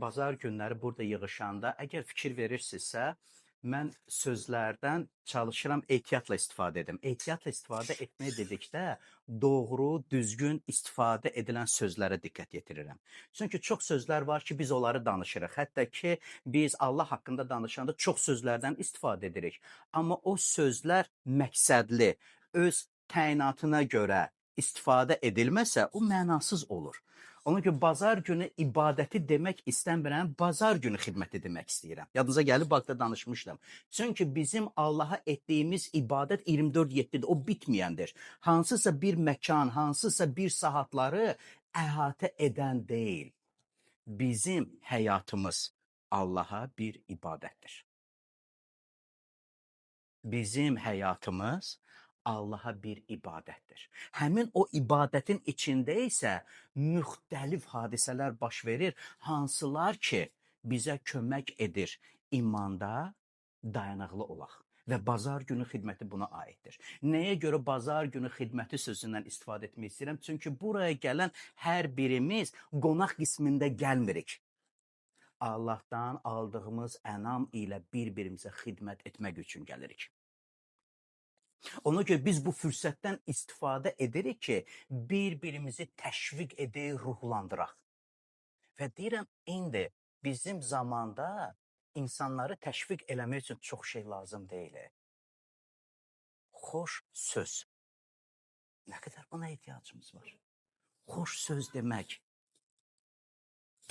bazar günləri burada yığışanda, əgər fikir verirsinizsə, mən sözlərdən çalışıram ehtiyatla istifadə edim. Ehtiyatla istifadə etməyə dedikdə doğru, düzgün istifadə edilən sözlərə diqqət yetirirəm. Çünki çox sözlər var ki, biz onları danışırıq. Hətta ki, biz Allah haqqında danışanda çox sözlərdən istifadə edirik. Amma o sözlər məqsədli, öz təyinatına görə istifadə edilməsə, o mənasız olur. Ona görə bazar günü ibadəti demək istəmirəm, bazar günü xidməti demək istəyirəm. Yadınıza gəlib, Bağda danışmışdım. Çünki bizim Allaha etdiyimiz ibadət 24/7-dir, o bitməyəndir. Hansısa bir məkan, hansısa bir saatları əhatə edən deyil. Bizim həyatımız Allaha bir ibadətdir. Bizim həyatımız Allaha bir ibadətdir. Həmin o ibadətin içində isə müxtəlif hadisələr baş verir, hansılar ki, bizə kömək edir imanda dayanıqlı olaq. Və bazar günü xidməti buna aiddir. Nəyə görə bazar günü xidməti sözündən istifadə etmək istəyirəm? Çünki buraya gələn hər birimiz qonaq qismində gəlmirik. Allahdan aldığımız ənam ilə bir-birimizə xidmət etmək üçün gəlirik. Ona görə biz bu fürsətdən istifadə edirik ki, bir-birimizi təşviq edək, ruhlandıraq. Və deyirəm, indi bizim zamanda insanları təşviq eləmək üçün çox şey lazım deyil. Xoş söz. Nə qədər buna ehtiyacımız var? Xoş söz demək,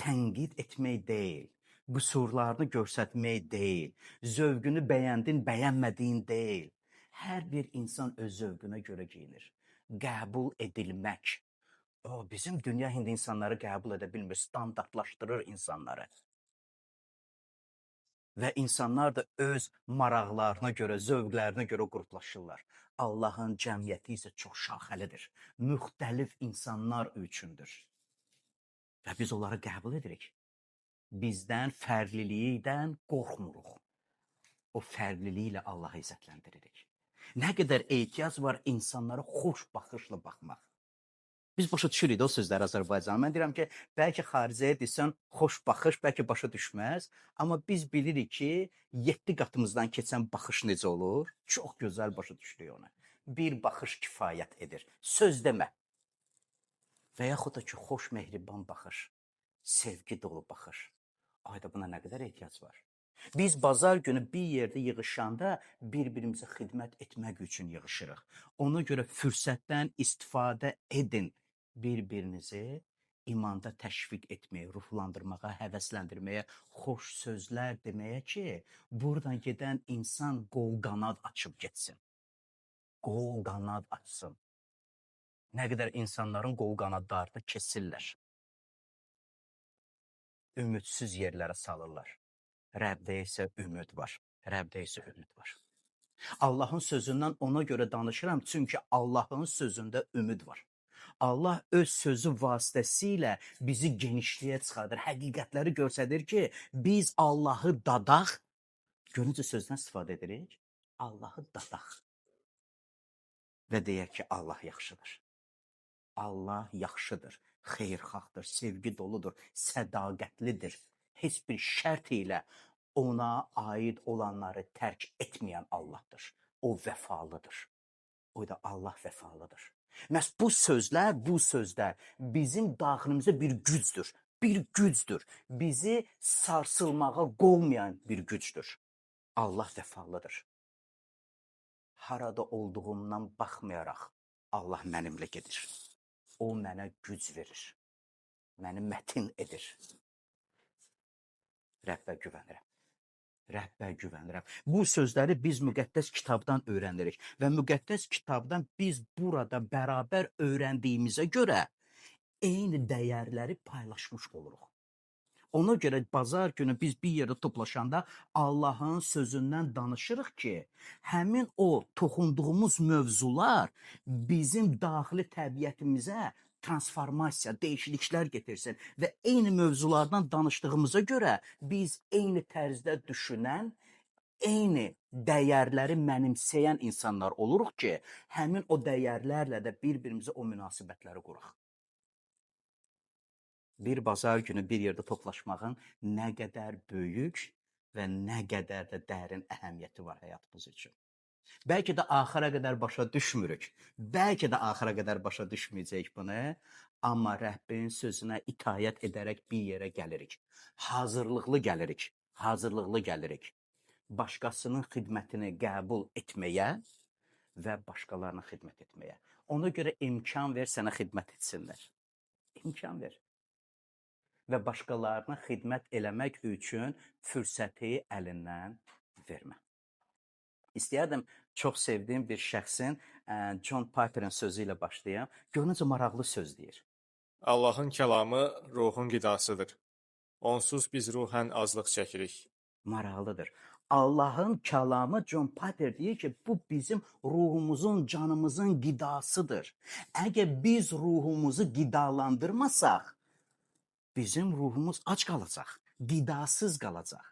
tənqid etmək deyil, qüsurlarını göstərmək deyil, zövqünü bəyəndin, bəyənmədiyin deyil. Hər bir insan öz zövqünə görə geyinir. Qəbul edilmək. Bizim dünya indi insanları qəbul edə bilmir, standartlaşdırır insanları. Və insanlar da öz maraqlarına görə, zövqlərinə görə qruplaşırlar. Allahın cəmiyyəti isə çox şaxəlidir. Müxtəlif insanlar üçündür. Və biz onları qəbul edirik. Bizdən, fərqliliyindən qorxmuruq. O fərqliliklə Allahı izzətləndiririk. Nə qədər ehtiyac var insanlara xoş baxışla baxmaq. Biz başa düşürük o sözləri Azərbaycanı. Mən deyirəm ki, bəlkə xaricəyə desən xoş baxış, bəlkə başa düşməz. Amma biz bilirik ki, 7 qatımızdan keçən baxış necə olur? Çox gözəl başa düşürük onu. Bir baxış kifayət edir. Söz demə. Və yaxud da ki, xoş, mehriban baxış, sevgi dolu baxış. Ayda buna nə qədər ehtiyac var? Biz bazar günü bir yerdə yığışanda bir-birimizə xidmət etmək üçün yığışırıq. Ona görə fürsətdən istifadə edin. Bir-birinizi imanda təşviq etməyə, ruhlandırmağa, həvəsləndirməyə, xoş sözlər deməyə ki, buradan gedən insan qol-qanad açıb getsin. Qol-qanad açsın. Nə qədər insanların qol-qanadlarını kesirlər. Ümidsiz yerlərə salırlar. Rəbdə isə ümid var. Rəbdə isə ümid var. Allahın sözündən ona görə danışıram, çünki Allahın sözündə ümid var. Allah öz sözü vasitəsilə bizi genişliyə çıxardır, həqiqətləri göstərir ki, biz Allahı dadaq. Görüncə sözdən istifadə edirik. Allahı dadaq. Və deyək ki, Allah yaxşıdır. Allah yaxşıdır, xeyirxahdır, sevgi doludur, sədaqətlidir. Heç bir şərt ilə ona aid olanları tərk etməyən Allahdır. O vəfalıdır. O da Allah vəfalıdır. Məhz bu sözlər bizim daxilimizdə bir gücdür. Bir gücdür. Bizi sarsılmağa qoymayan bir gücdür. Allah vəfalıdır. Harada olduğumdan baxmayaraq Allah mənimlə gedir. O mənə güc verir. Məni mətin edir. Rəbbə güvənirəm. Rəbbə güvənirəm. Bu sözləri biz müqəddəs kitabdan öyrənirik və müqəddəs kitabdan biz burada bərabər öyrəndiyimizə görə eyni dəyərləri paylaşmış oluruq. Ona görə bazar günü biz bir yerdə toplaşanda Allahın sözündən danışırıq ki, həmin o toxunduğumuz mövzular bizim daxili təbiətimizə transformasiya, dəyişikliklər getirsin və eyni mövzulardan danışdığımıza görə biz eyni tərzdə düşünən, eyni dəyərləri mənimsəyən insanlar oluruq ki, həmin o dəyərlərlə də bir-birimizə o münasibətləri quraq. Bir bazar günü bir yerdə toplaşmağın nə qədər böyük və nə qədər də dərin əhəmiyyəti var həyatımız üçün. Bəlkə də axıra qədər başa düşmürük. Bəlkə də axıra qədər başa düşməyəcəyik bunu. Amma Rəbbin sözünə itaət edərək bir yerə gəlirik. Hazırlıqlı gəlirik. Hazırlıqlı gəlirik. Başqasının xidmətini qəbul etməyə və başqalarına xidmət etməyə. Ona görə imkan ver sənə xidmət etsinlər. İmkan ver. Və başqalarına xidmət eləmək üçün fürsəti əlindən vermə. İstəyərdim çox sevdiyim bir şəxsin John Piper'ın sözü ilə başlayam. Görüncə maraqlı söz deyir. Allahın kəlamı ruhun qidasıdır. Onsuz biz ruhən azlıq çəkirik. Maraqlıdır. Allahın kəlamı John Piper deyir ki, bu bizim ruhumuzun, canımızın qidasıdır. Əgər biz ruhumuzu qidalandırmasaq, bizim ruhumuz ac qalacaq, qidasız qalacaq.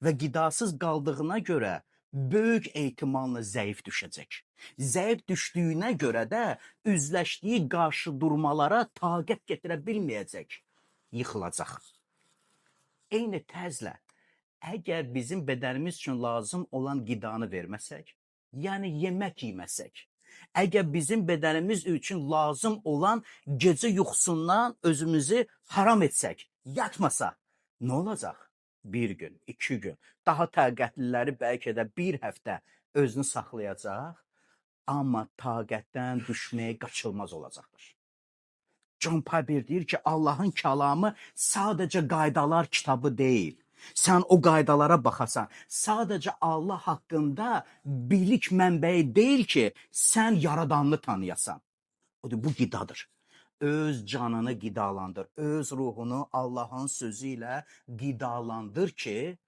Və qidasız qaldığına görə böyük ehtimalla zəif düşəcək. Zəif düşdüyünə görə də üzləşdiyi qarşı durmalara taqət gətirə bilməyəcək, yıxılacaq. Eyni tərzlə, əgər bizim bədənimiz üçün lazım olan qidanı verməsək, yəni yemək yeməsək, əgər bizim bədənimiz üçün lazım olan gecə yuxusundan özümüzü haram etsək, yatmasaq, nə olacaq? Bir gün, 2 gün, daha taqətliləri bəlkə də bir həftə özünü saxlayacaq, amma taqətdən düşməyə qaçılmaz olacaqdır. John Piper deyir ki, Allahın kəlamı sadəcə qaydalar kitabı deyil. Sən o qaydalara baxasan, sadəcə Allah haqqında bilik mənbəyi deyil ki, sən yaradanını tanıyasan. Bu qidadır. Öz canını qidalandır, öz ruhunu Allahın sözü ilə qidalandır ki,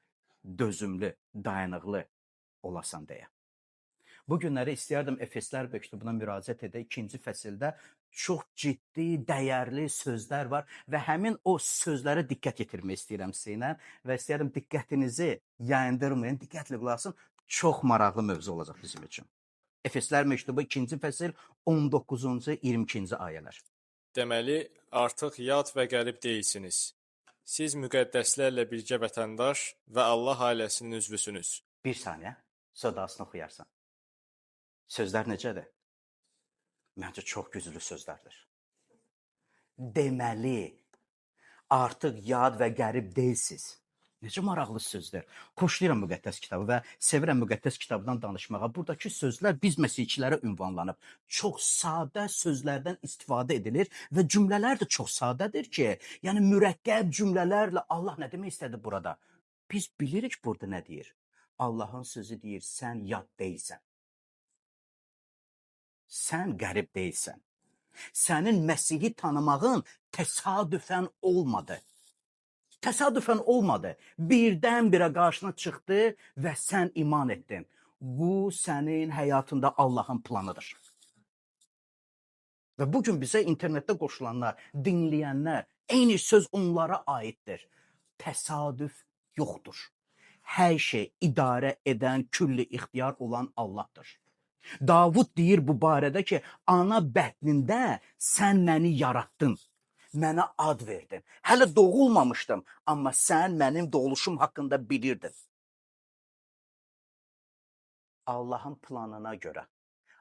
dözümlü, dayanıqlı olasan deyə. Bu günləri istəyərdim Efeslər məktubuna müraciət edək. 2-ci fəsildə çox ciddi, dəyərli sözlər var və həmin o sözlərə diqqət yetirmək istəyirəm sizlə və istəyirəm diqqətinizi yayındırmayın, diqqətli qulaq asın. Çox maraqlı mövzu olacaq bizim üçün. Efeslər məktubu 2-ci fəsil 19-cu 22-ci ayələr. Deməli, artıq yad və qərib deyilsiniz. Siz müqəddəslərlə birgə vətəndaş və Allah ailəsinin üzvüsünüz. Bir saniyə, sodasını oxuyarsan. Sözlər necədir? Məncə çox güclü sözlərdir. Deməli, artıq yad və qərib deyilsiniz. Necə maraqlı sözdür. Xoşlayıram müqəddəs kitabı və sevirəm müqəddəs kitabdan danışmağa. Buradakı sözlər biz məsihçilərə ünvanlanıb. Çox sadə sözlərdən istifadə edilir və cümlələr də çox sadədir ki, yəni mürəkkəb cümlələrlə Allah nə demək istədi burada? Biz bilirik burada nə deyir. Allahın sözü deyir, sən yad deyilsən. Sən qərib deyilsən. Sənin Məsihi tanımağın təsadüfən olmadı. Təsadüfən olmadı. Birdən-birə qarşına çıxdı və sən iman etdin. Bu sənin həyatında Allahın planıdır. Və bugün bizə internetdə qoşulanlar, dinləyənlər, eyni söz onlara aiddir. Təsadüf yoxdur. Hər şey idarə edən, külli ixtiyar olan Allahdır. Davud deyir bu barədə ki, ana bətnində sən məni yarattın. Mənə ad verdin. Hələ doğulmamışdım, amma sən mənim doğuluşum haqqında bilirdin. Allahın planına görə,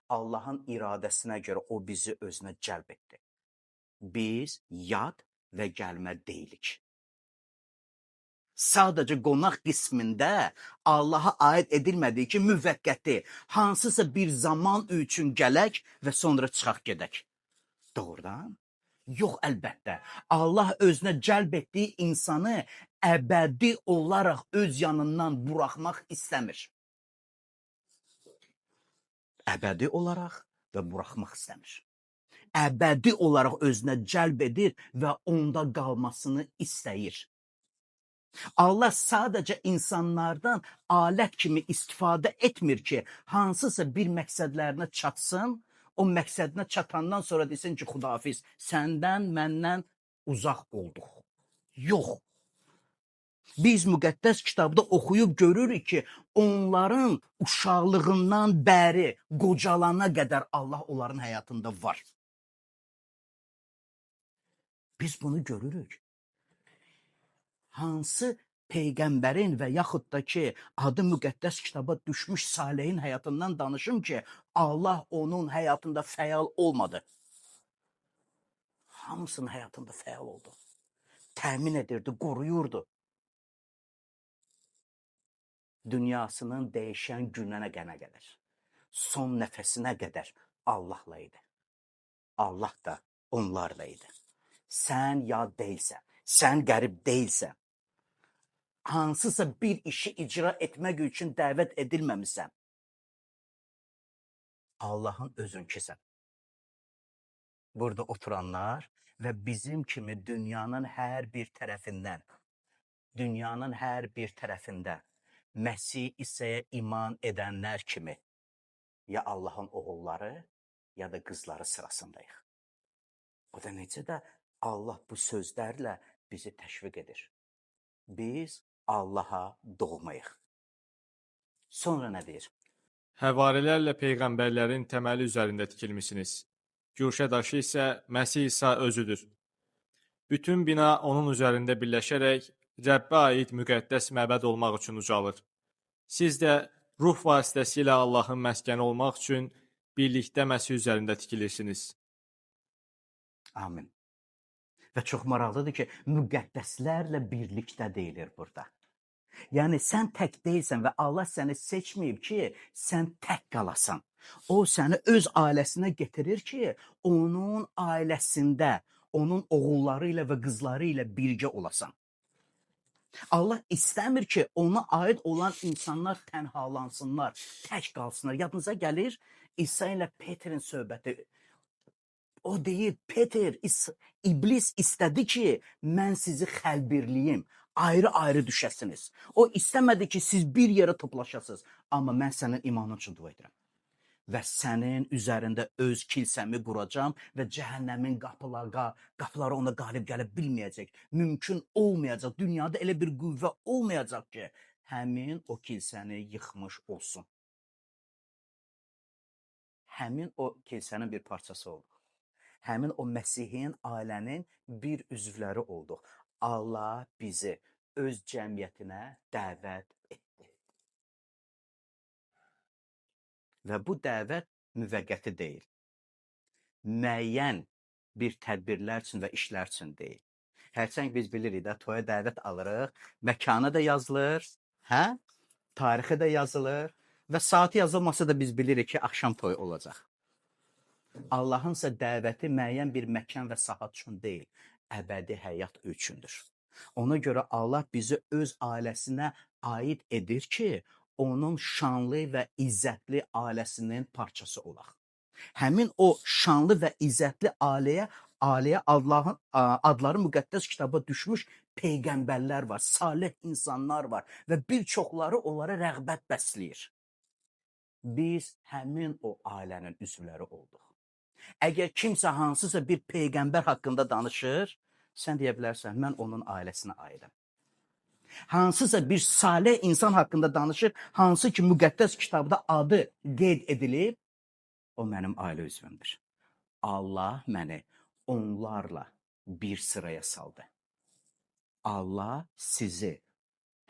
Allahın iradəsinə görə o bizi özünə cəlb etdi. Biz yad və gəlmə deyilik. Sadəcə qonaq qismində Allaha aid edilmədiyi ki, müvəqqəti, hansısa bir zaman üçün gələk və sonra çıxaq gedək. Doğrudan? Yox, əlbəttə. Allah özünə cəlb etdiyi insanı əbədi olaraq öz yanından buraxmaq istəmir. Əbədi olaraq və buraxmaq istəmir. Əbədi olaraq özünə cəlb edir və onda qalmasını istəyir. Allah sadəcə insanlardan alət kimi istifadə etmir ki, hansısa bir məqsədlərinə çatsın, o məqsədinə çatandan sonra desin ki, Xudafiz, səndən, məndən uzaq olduq. Yox. Biz müqəddəs kitabda oxuyub görürük ki, onların uşaqlığından bəri qocalana qədər Allah onların həyatında var. Biz bunu görürük. Hansı peyğəmbərin və yaxud da ki, adı müqəddəs kitaba düşmüş Salihin həyatından danışım ki, Allah onun həyatında fəal olmadı. Hamısının həyatında fəal oldu. Təmin edirdi, qoruyurdu. Dünyasının dəyişən gününə qədər, son nəfəsinə qədər Allahla idi. Allah da onlarla idi. Sən yad deyilsən, sən qərib deyilsən. Hansısa bir işi icra etmək üçün dəvət edilməmisən. Allahın özünkisən. Burada oturanlar və bizim kimi dünyanın hər bir tərəfindən Məsih İsa'ya iman edənlər kimi ya Allahın oğulları ya da qızları sırasındayıq. O da necə də Allah bu sözlərlə bizi təşviq edir. Biz Allaha doğmayıq. Sonra nə deyir? Həvarilərlə peyğəmbərlərin təməli üzərində tikilmisiniz. Güşə daşı isə Məsih İsa özüdür. Bütün bina onun üzərində birləşərək Rəbbə aid müqəddəs məbəd olmaq üçün ucalır. Siz də ruh vasitəsilə Allahın məskəni olmaq üçün birlikdə Məsih üzərində tikilirsiniz. Amin. Və çox maraqlıdır ki, müqəddəslərlə birlikdə deyilir burada. Yəni sən tək deyilsən və Allah səni seçməyib ki, sən tək qalasan. O səni öz ailəsinə gətirir ki, onun ailəsində, onun oğulları ilə və qızları ilə birgə olasan. Allah istəmir ki, ona aid olan insanlar tənhalansınlar, tək qalsınlar. Yadınıza gəlir İsa ilə Peterin söhbəti. O deyir, Peter, iblis istədi ki, mən sizi xəlbirliyim, ayrı-ayrı düşəsiniz. O istəmədi ki, siz bir yerə toplaşasınız, amma mən sənin imanın üçün dua edirəm. Və sənin üzərində öz kilsəmi quracam və cəhənnəmin qapıları ona qalib gələ bilməyəcək. Mümkün olmayacaq, dünyada elə bir qüvvə olmayacaq ki, həmin o kilsəni yıxmış olsun. Həmin o kilsənin bir parçası oldu. Həmin o Məsihin ailənin bir üzvləri olduq. Allah bizi öz cəmiyyətinə dəvət etdi. Və bu dəvət müvəqqəti deyil. Müəyyən bir tədbirlər üçün və işlər üçün deyil. Hərçənd biz bilirik də, toya dəvət alırıq, məkanı da yazılır, tarixi də yazılır və saati yazılmasa da biz bilirik ki, axşam toyu olacaq. Allahınsa dəvəti müəyyən bir məkan və saat üçün deyil, əbədi həyat üçündür. Ona görə Allah bizi öz ailəsinə aid edir ki, onun şanlı və izzətli ailəsinin parçası olaq. Həmin o şanlı və izzətli ailəyə Allahın adları müqəddəs kitaba düşmüş peyğəmbərlər var, salih insanlar var və bir çoxları onlara rəğbət bəsləyir. Biz həmin o ailənin üzvləri olduq. Əgər kimsə hansısa bir peyğəmbər haqqında danışır, sən deyə bilərsən, mən onun ailəsinə aidəm. Hansısa bir salih insan haqqında danışır, hansı ki müqəddəs kitabda adı qeyd edilib, o mənim ailə üzvümdür. Allah məni onlarla bir sıraya saldı. Allah sizi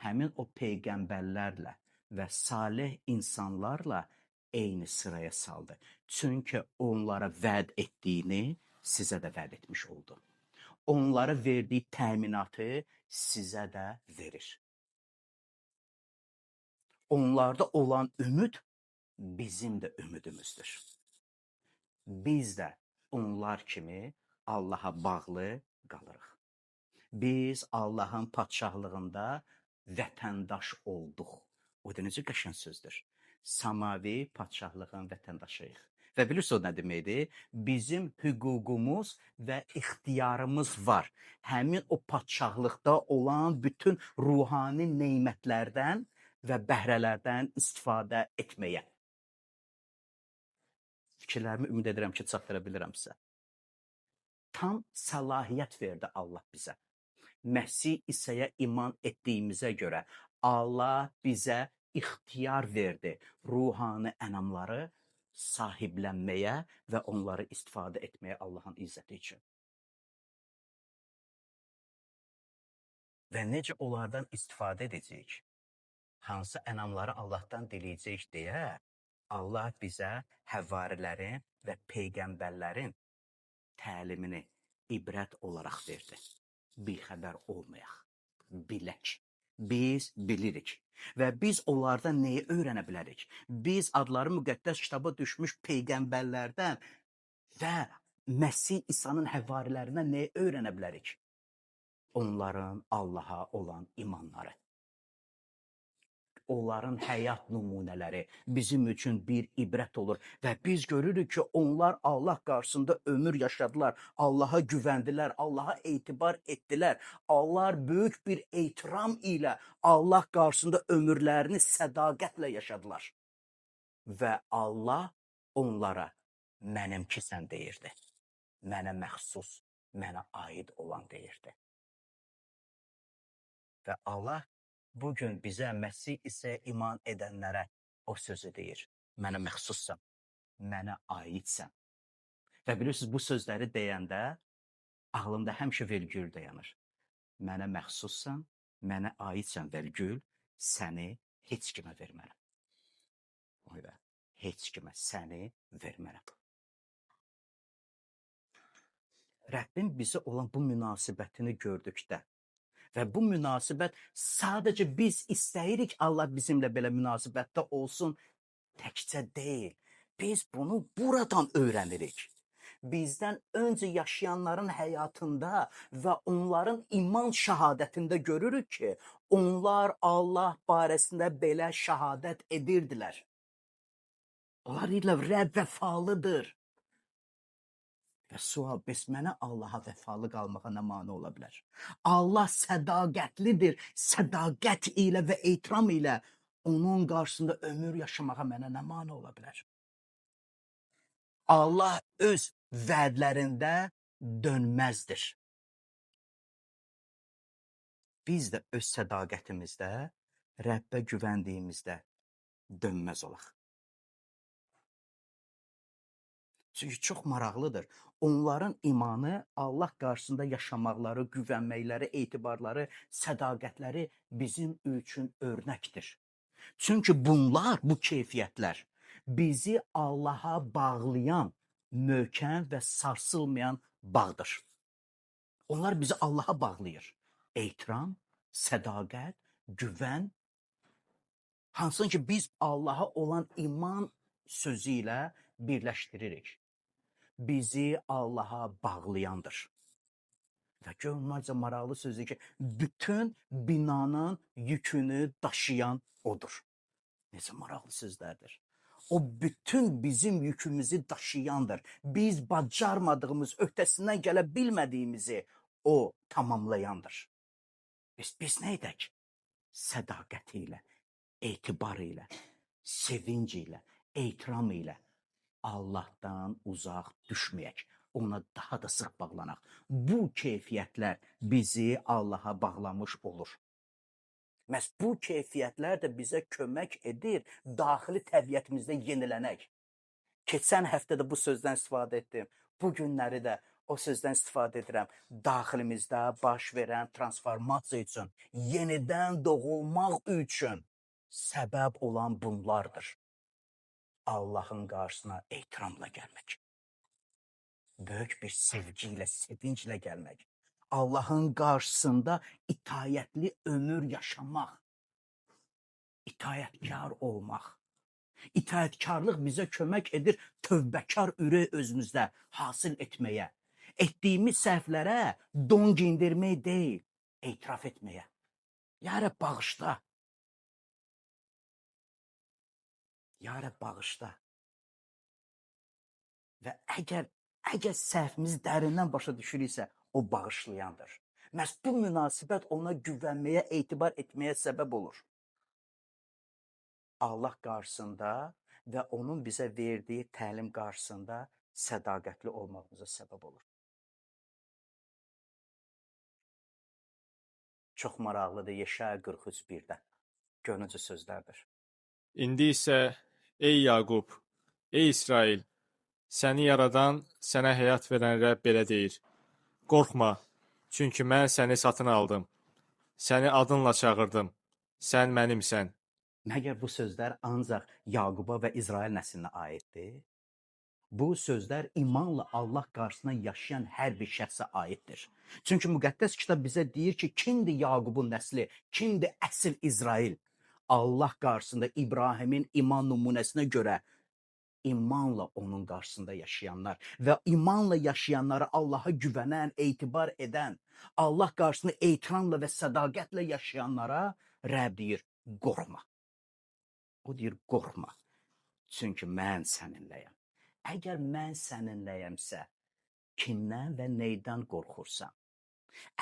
həmin o peyğəmbərlərlə və salih insanlarla eyni sıraya saldı. Çünki onlara vəd etdiyini sizə də vəd etmiş oldu. Onlara verdiyi təminatı sizə də verir. Onlarda olan ümid bizim də ümidimizdir. Biz də onlar kimi Allaha bağlı qalırıq. Biz Allahın padşahlığında vətəndaş olduq. O da necə qəşəng sözdür. Samavi padşahlığın vətəndaşıyıq. Və bilirsiniz o nə deməkdir? Bizim hüququmuz və ixtiyarımız var. Həmin o padşahlıqda olan bütün ruhani nemətlərdən və bəhrələrdən istifadə etməyə. Fikirlərimi ümid edirəm ki, çatdıra bilirəm sizə. Tam səlahiyyət verdi Allah bizə. Məsih İsa'ya iman etdiyimizə görə Allah bizə ixtiyar verdi ruhani ənamları sahiblənməyə və onları istifadə etməyə Allahın izzəti üçün. və necə onlardan istifadə edəcəyik? Hansı ənamları Allahdan diləyəcəyik deyə Allah bizə həvarilərin və peyğəmbərlərin təlimini ibrət olaraq verdi. Bixəbər olmayaq, bilək. Biz bilirik və biz onlardan nəyi öyrənə bilərik? Biz adları müqəddəs kitaba düşmüş peyğəmbərlərdən və Məsih İsa'nın həvarilərindən nəyi öyrənə bilərik? Onların Allaha olan imanları. Onların həyat nümunələri bizim üçün bir ibrət olur və biz görürük ki, onlar Allah qarşısında ömür yaşadılar, Allaha güvəndilər, Allaha etibar etdilər. Onlar böyük bir ehtiram ilə Allah qarşısında ömürlərini sədaqətlə yaşadılar. Və Allah onlara mənimkisən deyirdi. Mənə məxsus, mənə aid olan deyirdi. Və Allah bugün bizə Məsih İsa'ya iman edənlərə o sözü deyir. Mənə məxsussan, mənə aidsən. Və bilirsiniz, bu sözləri deyəndə ağlımda həmişə vergül dayanır. Mənə məxsussan, mənə aidsən vergül, səni heç kimə vermərəm. Heç kimə səni vermərəm. Rəbbin bizə olan bu münasibətini gördükdə və bu münasibət sadəcə biz istəyirik Allah bizimlə belə münasibətdə olsun, təkcə deyil. Biz bunu buradan öyrənirik. Bizdən öncə yaşayanların həyatında və onların iman şəhadətində görürük ki, onlar Allah barəsində belə şəhadət edirdilər. Onlar deyirlər, Rəbb vəfalıdır. Və sual, bəs mənə Allaha vəfalı qalmağa nə mane ola bilər? Allah sədaqətlidir, sədaqət ilə və ehtiram ilə onun qarşısında ömür yaşamağa mənə nə mane ola bilər? Allah öz vədlərində dönməzdir. Biz də öz sədaqətimizdə, Rəbbə güvəndiyimizdə dönməz olaq. Çünki çox maraqlıdır. Onların imanı Allah qarşısında yaşamaqları, güvənməkləri, etibarları, sədaqətləri bizim üçün örnəkdir. Çünki bunlar, bu keyfiyyətlər bizi Allaha bağlayan, möhkəm və sarsılmayan bağdır. Onlar bizi Allaha bağlayır. Ehtiram, sədaqət, güvən. Hansın ki biz Allaha olan iman sözü ilə birləşdiririk. Bizi Allaha bağlayandır. Və görünməcə maraqlı sözdür ki, bütün binanın yükünü daşıyan odur. Necə maraqlı sözlərdir. O bütün bizim yükümüzü daşıyandır. Biz bacarmadığımız, öhdəsindən gələ bilmədiyimizi o tamamlayandır. Biz nə edək? Sədaqəti ilə, etibar ilə, sevinc ilə, ehtiram ilə Allahdan uzaq düşməyək, ona daha da sıx bağlanaq. Bu keyfiyyətlər bizi Allaha bağlamış olur. Məhz bu keyfiyyətlər də bizə kömək edir daxili təbiətimizdə yenilənək. Keçən həftə də bu sözdən istifadə etdim. Bu günləri də o sözdən istifadə edirəm. Daxilimizdə baş verən transformasiya üçün, yenidən doğulmaq üçün səbəb olan bunlardır. Allahın qarşısına ehtiramla gəlmək. Böyük bir sevgi ilə, sevinclə gəlmək. Allahın qarşısında itayətli ömür yaşamaq. İtayətkar olmaq. İtayətkarlıq bizə kömək edir tövbəkar ürək özümüzdə hasil etməyə. Etdiyimiz səhvlərə don giyindirmək deyil, etiraf etməyə. Ya Rəbb bağışla. Ya Rəbb bağışla. Və əgər səhvimizi dərindən başa düşürüksə, o bağışlayandır. Məhz bu münasibət ona güvənməyə, etibar etməyə səbəb olur. Allah qarşısında və onun bizə verdiyi təlim qarşısında sədaqətli olmağımıza səbəb olur. Çox maraqlıdır Yeşaya 43:1-dən. Görüncü sözlərdir. İndi isə, ey Yaqub, ey İsrail, səni yaradan, sənə həyat verən Rəbb belə deyir. Qorxma, çünki mən səni satın aldım. Səni adınla çağırdım. Sən mənimsən. Məgər bu sözlər ancaq Yaquba və İsrail nəslinə aiddir? Bu sözlər imanla Allah qarşısında yaşayan hər bir şəxsə aiddir. Çünki müqəddəs kitab bizə deyir ki, kimdir Yaqubun nəsli, kimdir əsl İsrail? Allah qarşısında İbrahimin iman nümunəsinə görə imanla onun qarşısında yaşayanlar və imanla yaşayanlara Allaha güvənən, etibar edən, Allah qarşısında ehtiramla və sədaqətlə yaşayanlara Rəbb deyir, qorxma. O deyir, qorxma. Çünki mən səninləyəm. Əgər mən səninləyəmsə, kimdən və neydən qorxursan?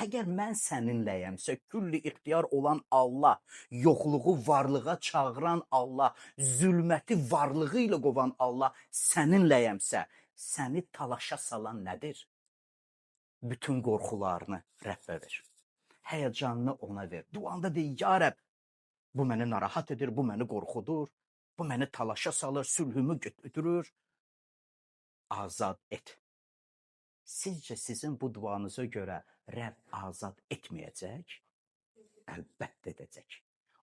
Əgər mən səninləyəmsə, külli ixtiyar olan Allah, yoxluğu varlığa çağıran Allah, zülməti varlığı ilə qovan Allah səninləyəmsə, səni talaşa salan nədir? Bütün qorxularını Rəbbə ver. Həyəcanını ona ver. Duanda deyir, ya Rəbb, bu məni narahat edir, bu məni qorxudur, bu məni talaşa salır, sülhümü götürür, azad et. Sizcə sizin bu duanıza görə Rəbb azad etməyəcək? Əlbəttə edəcək.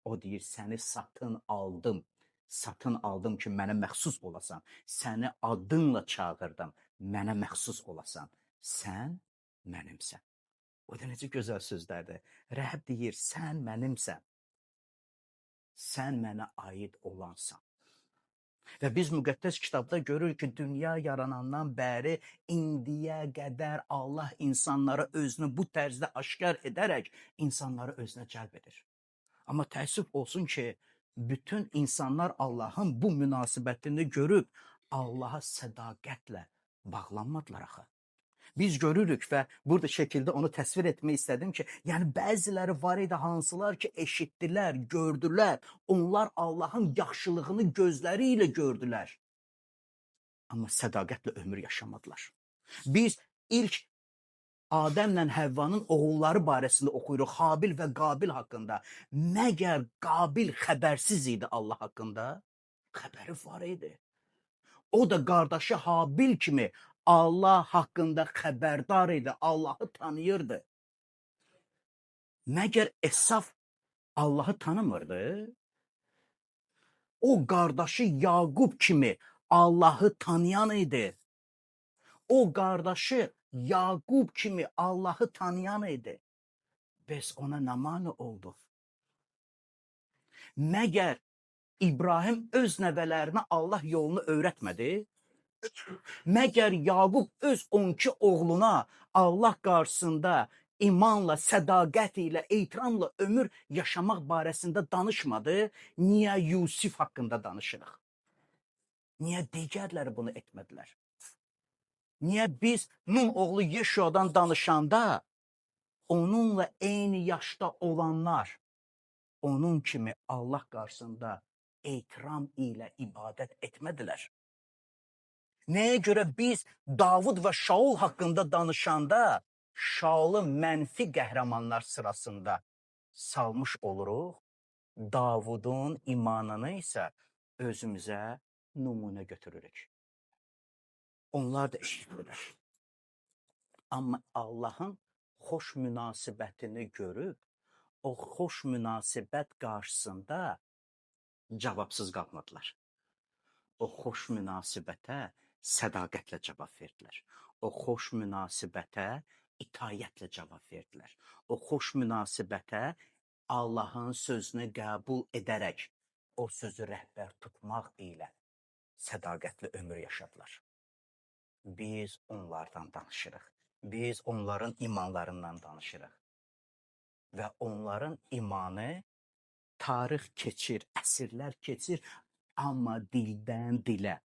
O deyir, səni satın aldım. Satın aldım ki, mənə məxsus olasan. Səni adınla çağırdım, mənə məxsus olasan. Sən mənimsən. O da necə gözəl sözlərdir. Rəbb deyir, sən mənimsən. Sən mənə aid olansan. Və biz müqəddəs kitabda görürük ki, dünya yaranandan bəri indiyə qədər Allah insanlara özünü bu tərzdə aşkar edərək insanları özünə cəlb edir. Amma təəssüf olsun ki, bütün insanlar Allahın bu münasibətini görüb Allaha sədaqətlə bağlanmadılar axı. Biz görürük və burada şəkildə onu təsvir etmək istədim ki, yəni bəziləri var idi hansılar ki, eşitdilər, gördülər, onlar Allahın yaxşılığını gözləri ilə gördülər. Amma sədaqətlə ömür yaşamadılar. Biz ilk Adəmlə Həvvanın oğulları barəsində oxuyuruq, Habil və Qabil haqqında. Məgər Qabil xəbərsiz idi Allah haqqında? Xəbəri var idi. O da qardaşı Habil kimi Allah haqqında xəbərdar idi, Allahı tanıyırdı. Məgər Esaf Allahı tanımırdı? O qardaşı Yaqub kimi Allahı tanıyan idi. O qardaşı Yaqub kimi Allahı tanıyan idi. Bəs ona nə mane oldu? Məgər İbrahim öz nəvələrinə Allah yolunu öyrətmədi? Məgər Yaqub öz 12 oğluna Allah qarşısında imanla, sədaqət ilə, ehtiramla ömür yaşamaq barəsində danışmadı? Niyə Yusif haqqında danışırıq? Niyə digərləri bunu etmədilər? Niyə biz Nun oğlu Yeşuadan danışanda onunla eyni yaşda olanlar onun kimi Allah qarşısında ehtiram ilə ibadət etmədilər? Nəyə görə biz Davud və Şaul haqqında danışanda Şaulu mənfi qəhrəmanlar sırasında salmış oluruq, Davudun imanını isə özümüzə nümunə götürürük. Onlar da eşitdilər. Amma Allahın xoş münasibətini görüb, o xoş münasibət qarşısında cavabsız qalmadılar. O xoş münasibətə sədaqətlə cavab verdilər. O xoş münasibətə itayətlə cavab verdilər. O xoş münasibətə Allahın sözünü qəbul edərək o sözü rəhbər tutmaq ilə sədaqətli ömür yaşadılar. Biz onlardan danışırıq. Biz onların imanlarından danışırıq. Və onların imanı tarix keçir, əsrlər keçir, amma dildən dilə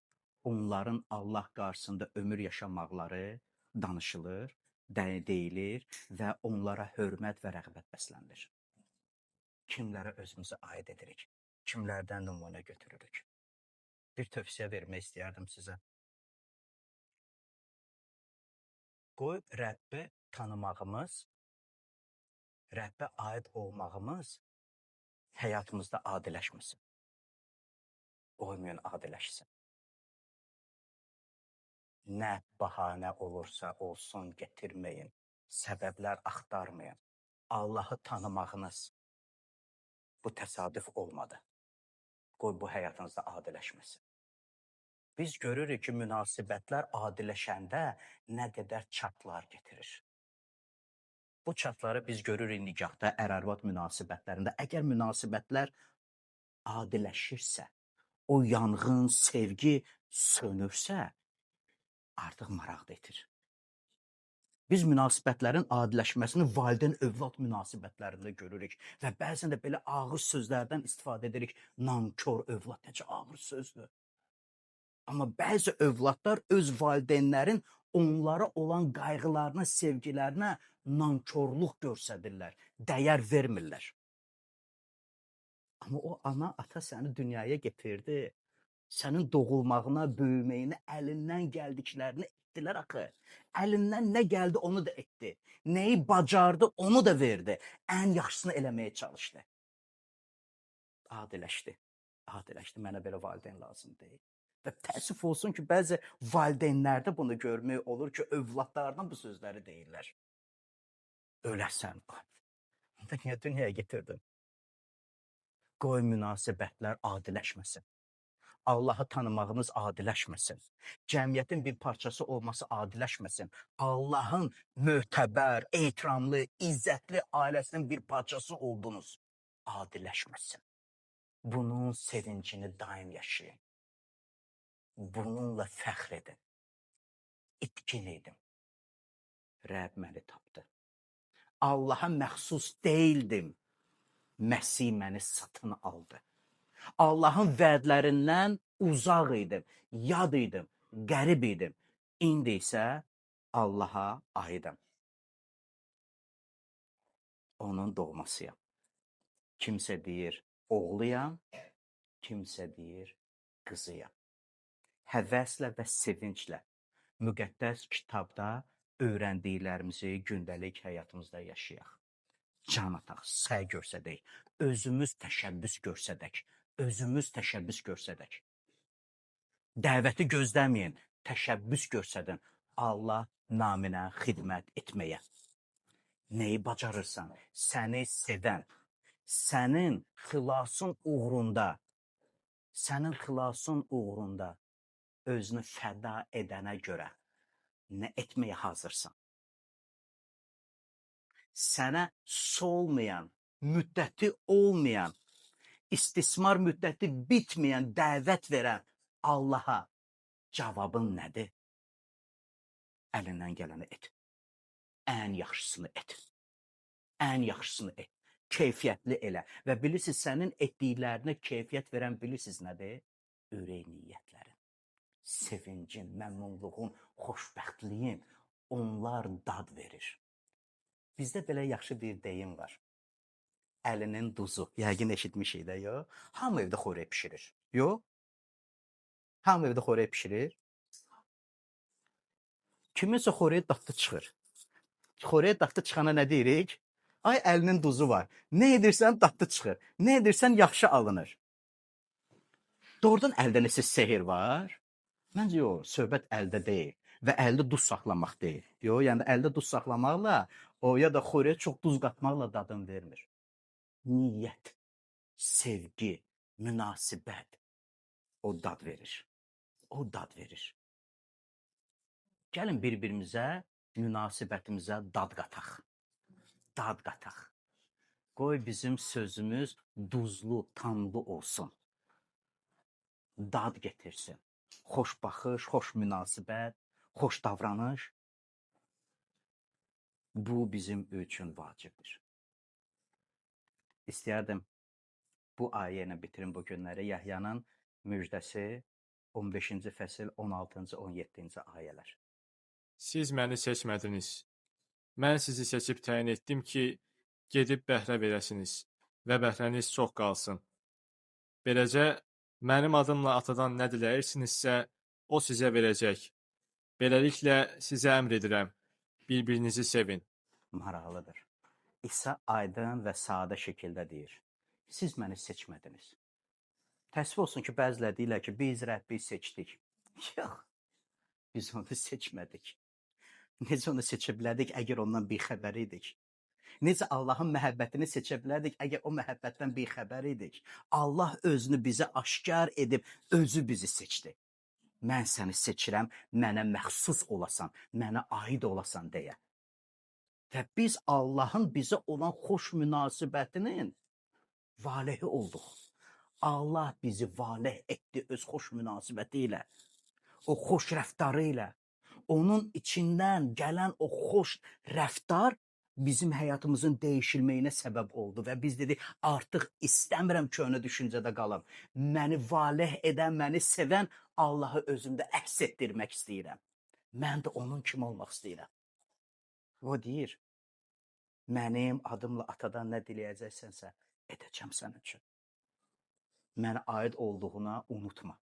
onların Allah qarşısında ömür yaşamaqları danışılır, deyilir və onlara hörmət və rəğbət bəslənir. Kimlərə özümüzü aid edirik? Kimlərdən nümunə götürürük? Bir tövsiyə vermək istəyərdim sizə. Qoy Rəbbi tanımağımız, Rəbbə aid olmağımız həyatımızda adiləşməsin. Qoymayın adiləşsin. Nə bahanə olursa olsun, gətirməyin. Səbəblər axtarmayın. Allahı tanımağınız bu təsadüf olmadı. Qoy bu həyatınızda adiləşməsin. Biz görürük ki, münasibətlər adiləşəndə nə qədər çatlar getirir. Bu çatları biz görürük nikahda, ər-arvad münasibətlərində. Əgər münasibətlər adiləşirsə, o yanğın, sevgi sönürsə, artıq maraq da itir. Biz münasibətlərin adiləşməsini valideyn-övlad münasibətlərində görürük və bəzən də belə ağır sözlərdən istifadə edirik. Nankor övlad, necə ağır sözdür. Amma bəzi övladlar öz valideynlərin onlara olan qayğılarına, sevgilərinə nankorluq göstərirlər, dəyər vermirlər. Amma o ana, ata səni dünyaya getirdi. Sənin doğulmağına, böyüməyinə əlindən gəldiklərini etdilər axı. Əlindən nə gəldi onu da etdi. Nəyi bacardı onu da verdi. Ən yaxşısını eləməyə çalışdı. Adiləşdi. Adiləşdi. Mənə belə valideyn lazım deyil. Və təəssüf olsun ki, bəzi valideynlərdə bunu görmək olur ki, övladlardan bu sözləri deyirlər. Öləsən. Niyə dünyaya getirdin? Qoy münasibətlər adiləşməsin. Allahı tanımağınız adiləşməsin. Cəmiyyətin bir parçası olması adiləşməsin. Allahın mötəbər, ehtiramlı, izzətli ailəsinin bir parçası oldunuz. Adiləşməsin. Bunun sevincini daim yaşayın. Bununla fəxr edin. İtkin edin. Rəbb məni tapdı. Allaha məxsus deyildim. Məsih məni satın aldı. Allahın vədlərindən uzaq idim, yad idim, qərib idim. İndi isə Allaha aidəm. Onun doğmasıyam. Kimsə deyir oğluyam, kimsə deyir qızıyam. Həvəslə və sevinclə müqəddəs kitabda öyrəndiklərimizi gündəlik həyatımızda yaşayaq. Can ataq, səy görsədək, özümüz təşəbbüs görsədək, özümüz təşəbbüs görsədək. Dəvəti gözləməyin, təşəbbüs görsədin Allah naminə xidmət etməyə. Nəyi bacarırsan? Səni sevən, sənin xilasın uğrunda özünü fəda edənə görə nə etməyə hazırsan? Sənə solmayan, müddəti olmayan, istismar müddəti bitməyən dəvət verən Allaha cavabın nədir? Əlindən gələni et. Ən yaxşısını et. Ən yaxşısını et. Keyfiyyətli elə. Və bilirsiniz, sənin etdiklərinə keyfiyyət verən bilirsiniz nədir? Ürək niyyətlərin, sevincin, məmnunluğun, xoşbəxtliyin, onlar dad verir. Bizdə belə yaxşı bir deyim var. Əlinin duzu. Yəqin eşitmişik də, yox? Hamı evdə xörək pişirir. Yox? Hamı evdə xörək pişirir. Kiminsə xörək dadlı çıxır. Xörək dadlı çıxana nə deyirik? Ay, əlinin duzu var. Nə edirsən dadlı çıxır. Nə edirsən yaxşı alınır. Doğrudan əldə nəsə sehir var? Məncə yox, söhbət əldə deyil. Və əldə duz saxlamaq deyil. Yox, yəni əldə duz saxlamaqla, o ya da xörəyə çox duz qatmaqla dadını vermir. Niyyət, sevgi, münasibət o dad verir. O dad verir. Gəlin bir-birimizə, münasibətimizə dad qataq. Dad qataq. Qoy bizim sözümüz duzlu, tamlı olsun. Dad getirsin. Xoş baxış, xoş münasibət, xoş davranış. Bu bizim üçün vacibdir. İstəyərdim bu ayə ilə bitirim bu günləri. Yəhyanın müjdəsi 15-ci fəsil 16-cı 17-ci ayələr. Siz məni seçmədiniz. Mən sizi seçib təyin etdim ki, gedib bəhrə verəsiniz və bəhrəniz çox qalsın. Beləcə, mənim adımla atadan nə diləyirsinizsə, o sizə verəcək. Beləliklə, sizə əmr edirəm, bir-birinizi sevin. Maraqlıdır. İsa aydın və sadə şəkildə deyir. Siz məni seçmədiniz. Təəssüf olsun ki, bəzilər deyirlər ki, biz Rəbbi seçdik. Yox, biz onu seçmədik. Necə onu seçə bilərdik, əgər ondan bixəbər idik? Necə Allahın məhəbbətini seçə bilərdik, əgər o məhəbbətdən bixəbər idik? Allah özünü bizə aşkar edib, özü bizi seçdi. Mən səni seçirəm, mənə məxsus olasan, mənə aid olasan deyə. Və biz Allahın bizə olan xoş münasibətinin valehi olduq. Allah bizi valeh etdi öz xoş münasibəti ilə, o xoş rəftarı ilə. Onun içindən gələn o xoş rəftar bizim həyatımızın dəyişilməyinə səbəb oldu və biz dedik, artıq istəmirəm köhnə düşüncədə qalım. Məni valeh edən, məni sevən Allahı özümdə əks etdirmək istəyirəm. Mən də onun kimi olmaq istəyirəm. O deyir, mənim adımla atadan nə diləyəcəksənsə, edəcəm sənin üçün. Mənə aid olduğuna unutma.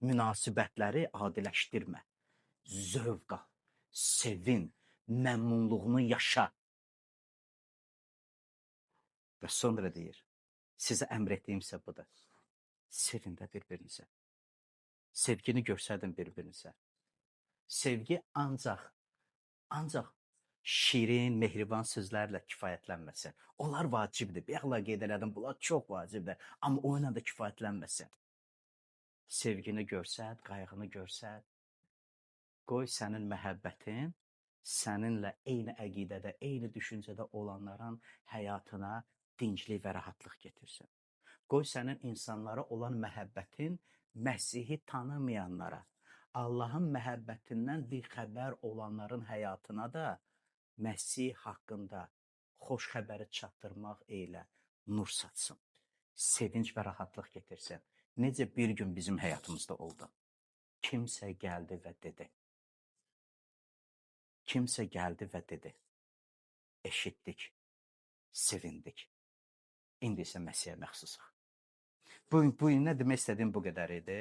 Münasibətləri adiləşdirmə. Zövq al, sevin, məmnunluğunu yaşa. Və sonra deyir, sizə əmr etdiyimsə budur. Sevin də bir-birinizə. Sevgini göstərin bir-birinizə. Sevgi ancaq şirin, mehriban sözlərlə kifayətlənməsin. Onlar vacibdir. Bayaqla qeyd elədim, bunlar çox vacibdir. Amma o ilə də kifayətlənməsin. Sevgini göstər, qayğını göstər. Qoy sənin məhəbbətin səninlə eyni əqidədə, eyni düşüncədə olanların həyatına dinclik və rahatlıq getirsin. Qoy sənin insanlara olan məhəbbətin Məsihi tanımayanlara, Allahın məhəbbətindən bir xəbər olanların həyatına da Məsih haqqında xoş xəbəri çatdırmaq ilə nur satsın. Sevinç və rahatlıq getirsin. Necə bir gün bizim həyatımızda oldu. Kimsə gəldi və dedi. Kimsə gəldi və dedi. Eşitdik, sevindik. İndi isə Məsihə məxsusuq. Bu gün nə demək istədiyim bu qədər idi.